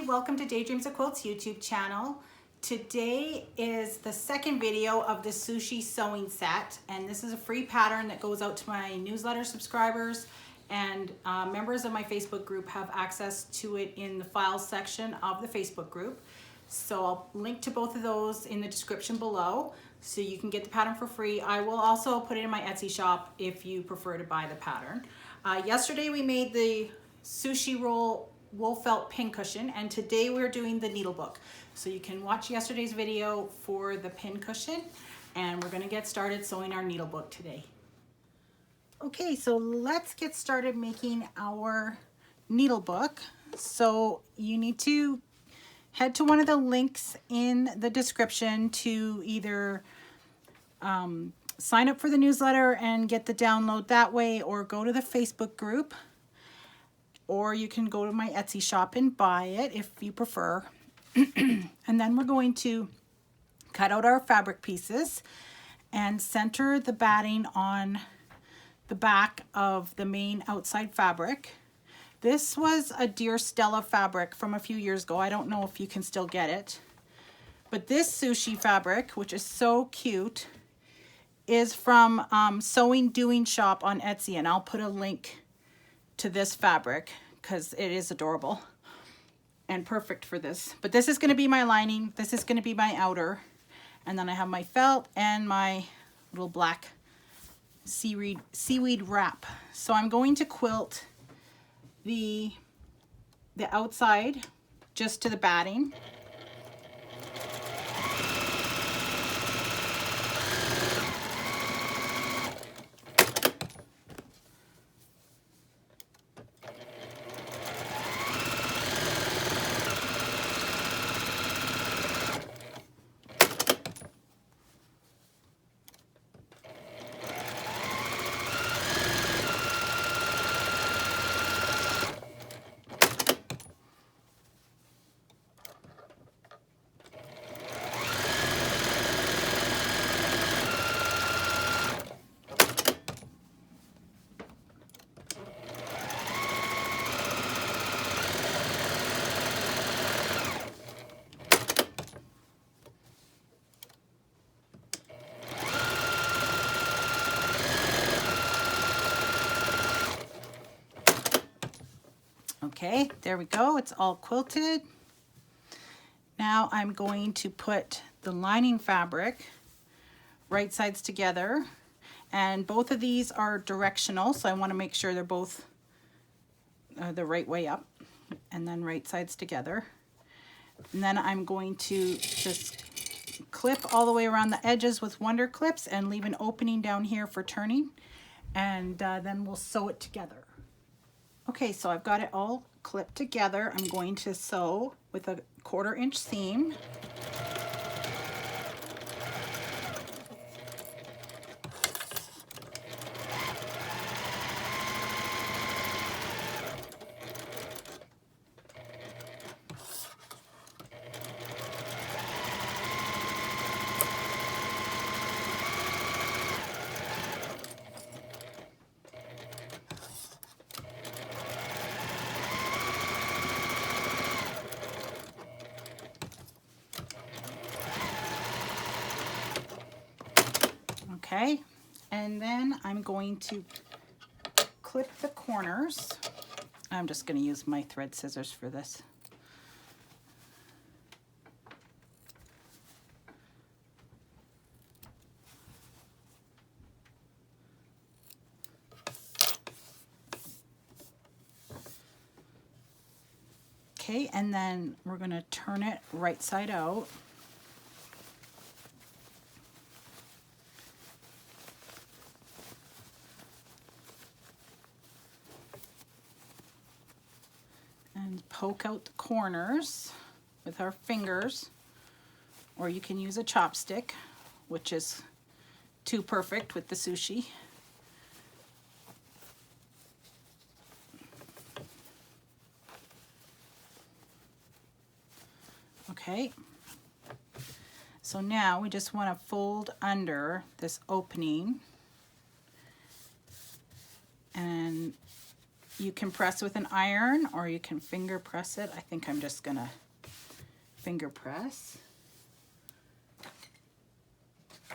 welcome to Daydreams of Quilts YouTube channel. Today is the second video of the Sushi sewing set, and this is a free pattern that goes out to my newsletter subscribers, and members of my Facebook group have access to it in the files section of the Facebook group. So I'll link to both of those in the description below so you can get the pattern for free. I will also put it in my Etsy shop if you prefer to buy the pattern. Yesterday we made the Sushi roll wool felt pincushion, and today we're doing the needle book. So you can watch yesterday's video for the pincushion, and we're gonna get started sewing our needle book today. Okay, so let's get started making our needle book. So you need to head to one of the links in the description to either sign up for the newsletter and get the download that way, or go to the Facebook group, or you can go to my Etsy shop and buy it if you prefer. And then we're going to cut out our fabric pieces and center the batting on the back of the main outside fabric. This was a Dear Stella fabric from a few years ago. I don't know if you can still get it. But this Sushi fabric, which is so cute, is from Sewing Doing Shop on Etsy, and I'll put a link to this fabric because it is adorable and perfect for this. But this is going to be my lining, this is going to be my outer, and then I have my felt and my little black seaweed wrap. So I'm going to quilt the outside just to the batting. Okay, there we go. It's all quilted. Now I'm going to put the lining fabric right sides together, and both of these are directional, so I want to make sure they're both the right way up, and then right sides together. And then I'm going to just clip all the way around the edges with Wonder Clips and leave an opening down here for turning, and then we'll sew it together. Okay, so I've got it all clipped together. I'm going to sew with a 1/4 inch seam. Okay, and then I'm going to clip the corners. I'm just going to use my thread scissors for this. Okay, and then we're going to turn it right side out. And poke out the corners with our fingers, or you can use a chopstick, which is too perfect with the sushi. Okay, so now we just want to fold under this opening and You can press with an iron or you can finger press it. I think I'm just gonna finger press.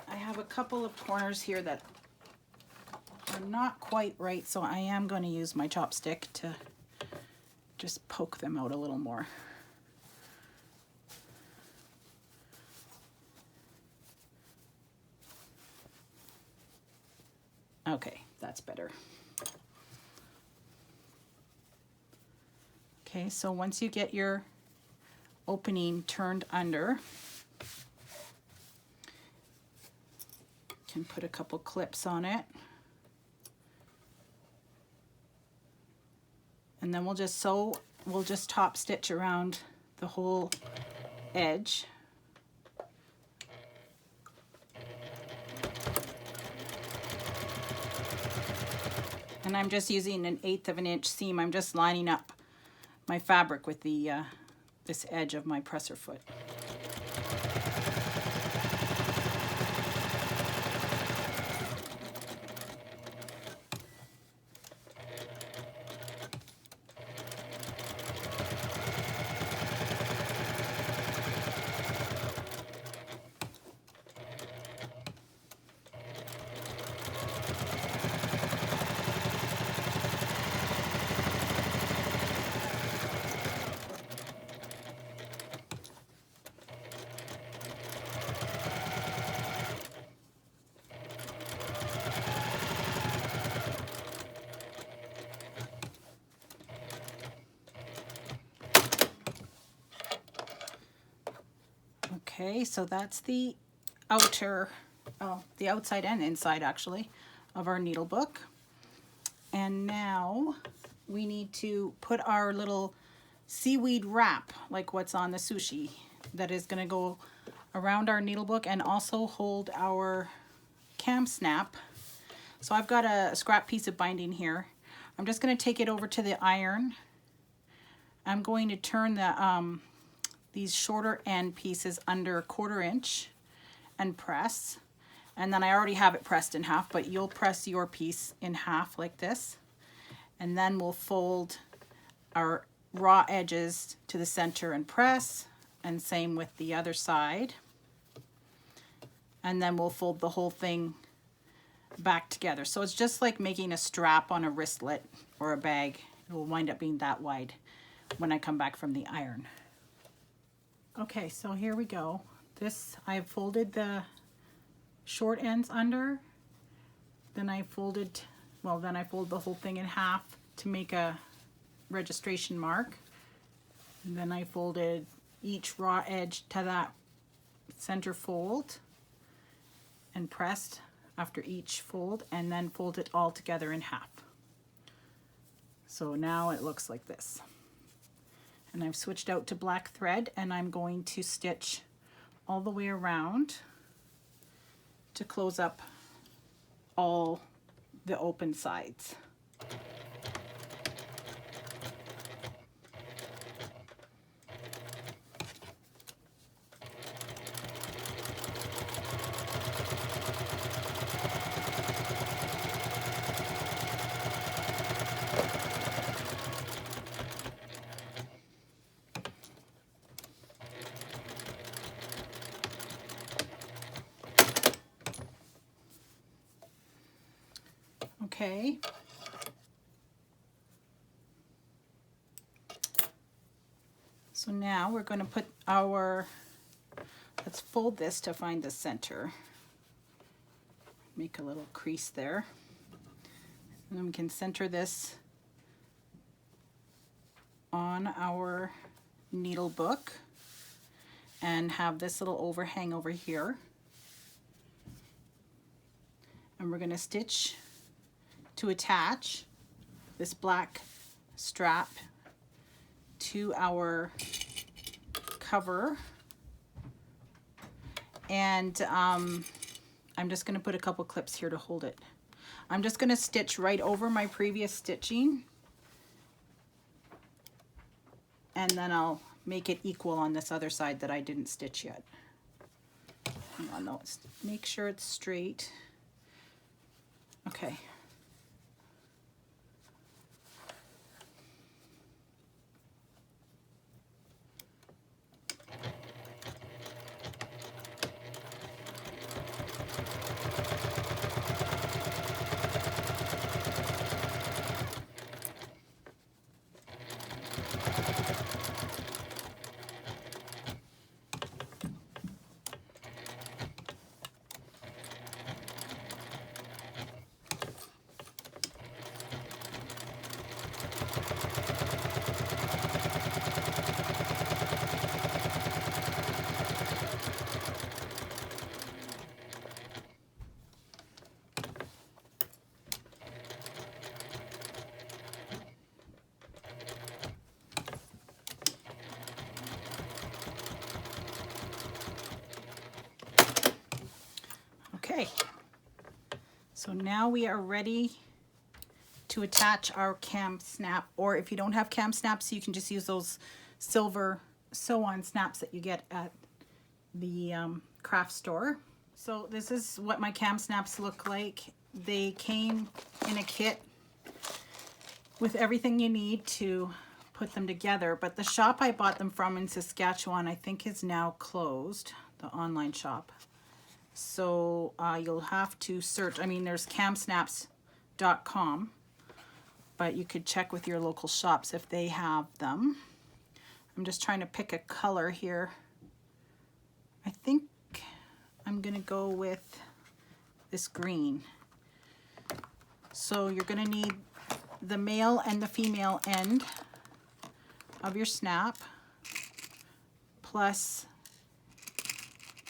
I have a couple of corners here that are not quite right, so I am going to use my chopstick to just poke them out a little more. Okay, that's better. Okay, so once you get your opening turned under, you can put a couple clips on it. And then we'll just top stitch around the whole edge. And I'm just using an 1/8 of an inch seam. I'm just lining up my fabric with the this edge of my presser foot. Okay, so that's the the outside and inside actually of our needle book. And now we need to put our little seaweed wrap, like what's on the sushi, that is going to go around our needle book and also hold our cam snap. So I've got a scrap piece of binding here. I'm just going to take it over to the iron. I'm going to turn the these shorter end pieces under 1/4 inch and press. And then I already have it pressed in half, but you'll press your piece in half like this. And then we'll fold our raw edges to the center and press, and same with the other side. And then we'll fold the whole thing back together. So it's just like making a strap on a wristlet or a bag. It will wind up being that wide when I come back from the iron. Okay, so here we go. I've folded the short ends under, then I fold the whole thing in half to make a registration mark, and then I folded each raw edge to that center fold and pressed after each fold, and then fold it all together in half. So now it looks like this. And I've switched out to black thread, and I'm going to stitch all the way around to close up all the open sides. Okay. So now we're going to put let's fold this to find the center. Make a little crease there. And then we can center this on our needle book and have this little overhang over here. And we're going to stitch to attach this black strap to our cover. And I'm just going to put a couple clips here to hold it. I'm just going to stitch right over my previous stitching, and then I'll make it equal on this other side that I didn't stitch yet. Hang on, no, make sure it's straight. Okay. Okay, so now we are ready to attach our cam snap, or if you don't have cam snaps, you can just use those silver sew-on snaps that you get at the craft store. So this is what my cam snaps look like. They came in a kit with everything you need to put them together, but the shop I bought them from in Saskatchewan, I think, is now closed, the online shop. So you'll have to search. I mean, there's camsnaps.com, but you could check with your local shops if they have them. I'm just trying to pick a color here. I think I'm gonna go with this green. So you're gonna need the male and the female end of your snap, plus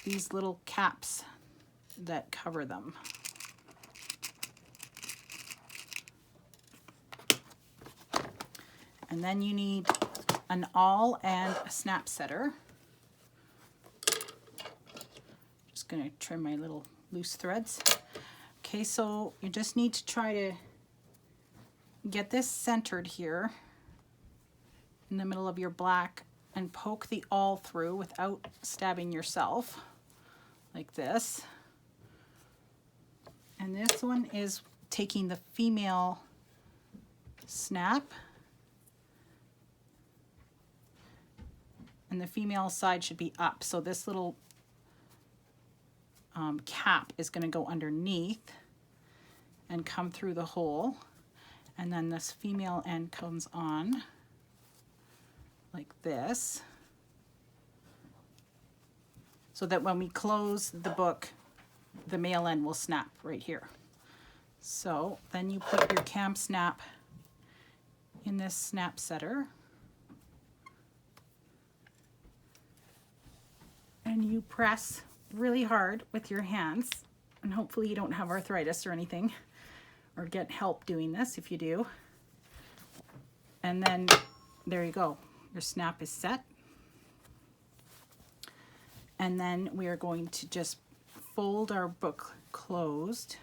these little caps that cover them. And then you need an awl and a snap setter. Just gonna trim my little loose threads. Okay, so you just need to try to get this centered here in the middle of your black and poke the awl through without stabbing yourself, like this. And this one is taking the female snap, and the female side should be up. So this little cap is going to go underneath and come through the hole, and then this female end comes on like this, so that when we close the book, the male end will snap right here. So then you put your cam snap in this snap setter, and you press really hard with your hands, and hopefully you don't have arthritis or anything, or get help doing this if you do. And then there you go, your snap is set. And then we are going to just fold our book closed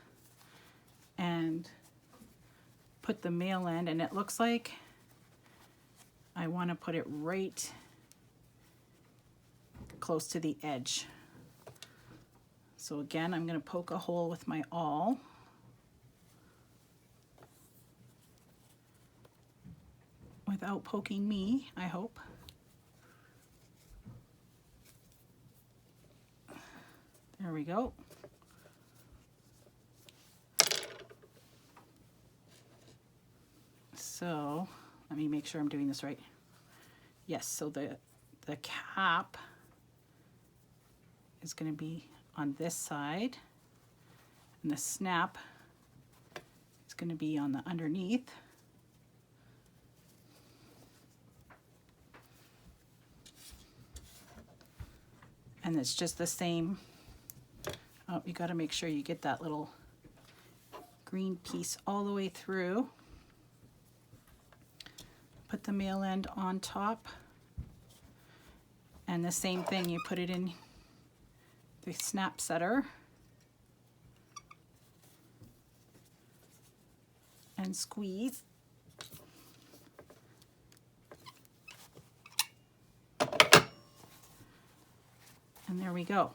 and put the male end, and it looks like I want to put it right close to the edge. So again, I'm going to poke a hole with my awl. Without poking me, I hope. There we go. So let me make sure I'm doing this right. Yes, so the cap is going to be on this side, and the snap is going to be on the underneath. And it's just the same. Oh, you got to make sure you get that little green piece all the way through. Put the male end on top, and the same thing, you put it in the snap setter and squeeze. And there we go.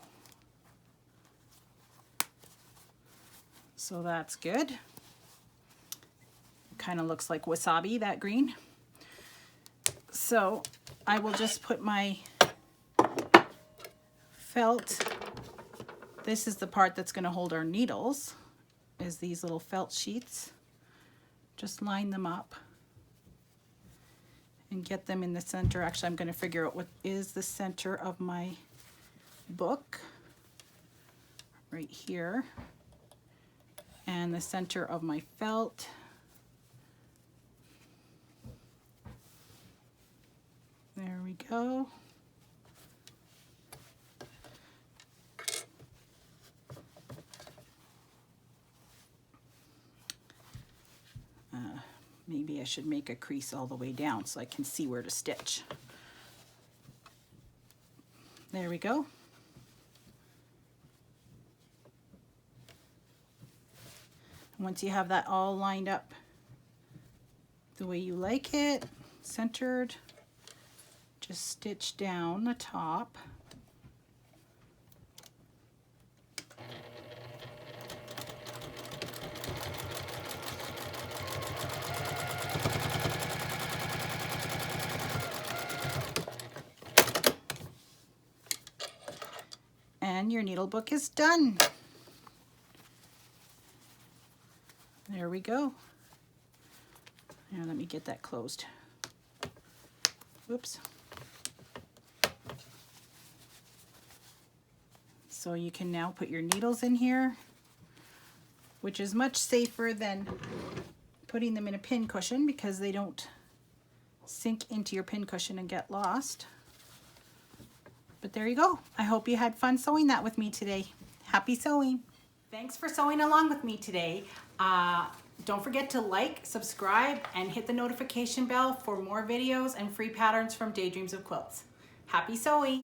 So that's good. Kind of looks like wasabi, that green. So I will just put my felt. This is the part that's going to hold our needles, is these little felt sheets. Just line them up and get them in the center. Actually, I'm going to figure out what is the center of my book right here, and the center of my felt. There we go. Maybe I should make a crease all the way down so I can see where to stitch. There we go. Once you have that all lined up the way you like it, centered, just stitch down the top. And your needle book is done. There we go. Now let me get that closed. Whoops. So you can now put your needles in here, which is much safer than putting them in a pin cushion because they don't sink into your pin cushion and get lost. But there you go. I hope you had fun sewing that with me today. Happy sewing. Thanks for sewing along with me today. Don't forget to like, subscribe, and hit the notification bell for more videos and free patterns from Daydreams of Quilts. Happy sewing.